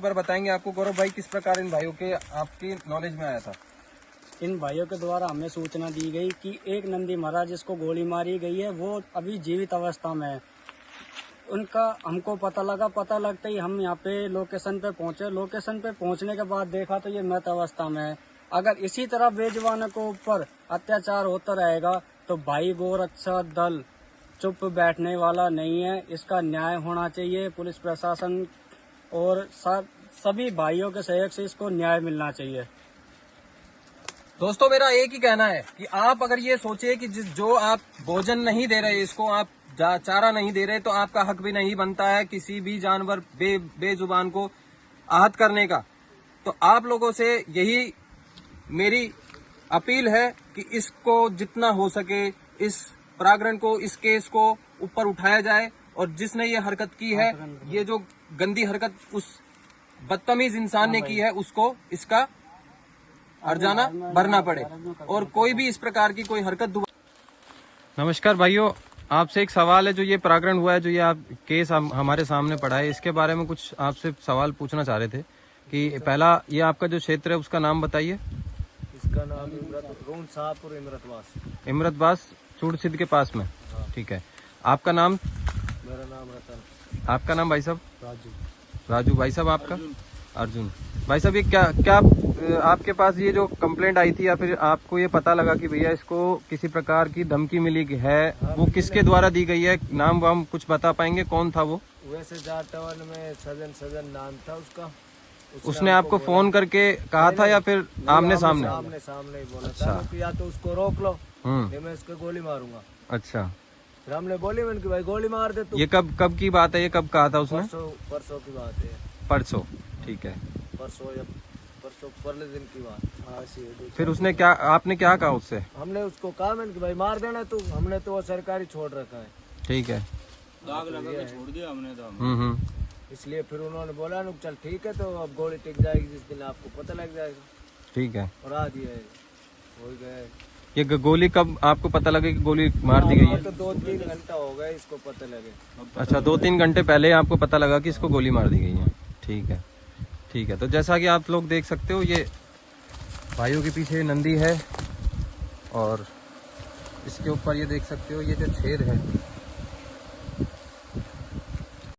बार बताएंगे आपको। गौरव भाई, किस प्रकार इन भाइयों के आपकी नॉलेज में आया था? इन भाइयों के द्वारा हमें सूचना दी गई कि एक नंदी महाराज जिसको गोली मारी गई है वो अभी जीवित अवस्था में है। उनका हमको पता लगता ही हम यहाँ पे लोकेशन पे पहुंचे। लोकेशन पे पहुंचने के बाद देखा तो ये मृत अवस्था में है। अगर इसी तरह बेजुबानों के ऊपर अत्याचार होता रहेगा तो भाई गोरक्षा दल चुप बैठने वाला नहीं है। इसका न्याय होना चाहिए। पुलिस प्रशासन और सभी भाइयों के सहयोग से इसको न्याय मिलना चाहिए। दोस्तों, मेरा एक ही कहना है कि आप अगर ये सोचे कि जो आप भोजन नहीं दे रहे, इसको आप चारा नहीं दे रहे, तो आपका हक भी नहीं बनता है किसी भी जानवर बेजुबान को आहत करने का। तो आप लोगों से यही मेरी अपील है कि इसको जितना हो सके, इस परागण को, इस केस को ऊपर उठाया जाए। और जिसने ये हरकत की है, ये जो गंदी हरकत उस बदतमीज इंसान ने की है, उसको इसका हर्जाना भरना पड़े और कोई भी इस प्रकार की कोई हरकत दोबारा। नमस्कार भाइयों, आपसे एक सवाल है। जो ये परागण हुआ है, जो ये आप केस हमारे सामने पड़ा है, इसके बारे में कुछ आपसे सवाल पूछना चाह रहे थे कि पहला, ये आपका जो क्षेत्र है उसका नाम बताइए। इसका नाम रोहनसापुर इमरतवास चूड़सिद्ध के पास में। ठीक है। आपका नाम? मेरा नाम रतन। आपका नाम भाई साहब? राजू। भाई साहब आपका? अर्जुन। भाई साहब, ये क्या आपके पास ये जो कंप्लेंट आई थी, या फिर आपको ये पता लगा कि भैया इसको किसी प्रकार की धमकी मिली है, वो किसके द्वारा दी गई है? नाम वाम कुछ बता पाएंगे, कौन था वो? वैसे जाटवन में सजन नाम था उसका। उसने आपको फोन करके कहा था या फिर आमने सामने? आमने सामने ही बोला था कि या तो उसको रोक लो, नहीं मैं इसको गोली मारूंगा। अच्छा। फिर हमने बोली मैंने कि भाई गोली मार दे तू। ये कब की बात है? ये कब कहा था उसने? परसों की बात है। परसों। ठीक है। परसों परले दिन की बात। फिर उसने क्या, आपने क्या कहा उससे? हमने उसको कहा मैंने कि भाई मार देना तू। हमने तो वो सरकारी छोड़ रखा है। ठीक है। दाग लगा के छोड़ दिया हमने तो। इसलिए फिर उन्होंने बोला ना चल ठीक है, तो अब गोली टिक जाएगी जिस दिन आपको पता लग जाएगा। ठीक है। और आ दिया है, हो गया। ये गोली कब आपको पता लगा कि गोली मार दी गई है? तो 2-3 घंटा हो गया इसको पता लगे। अच्छा, 2-3 घंटे पहले आपको पता लगा कि इसको गोली मार दी गई है। ठीक है। ठीक है। तो जैसा कि आप लोग देख सकते हो, ये भाइयों के पीछे नंदी है और इसके ऊपर ये देख सकते हो, ये जो छेद है